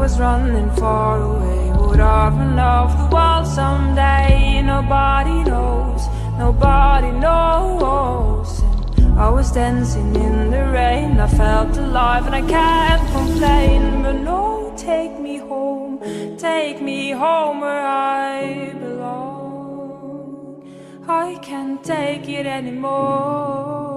was running far away. Would I run off the world someday? Nobody knows, nobody knows. And I was dancing in the rain, I felt alive and I can't complain. But no, take me home where I belong. I can't take it anymore.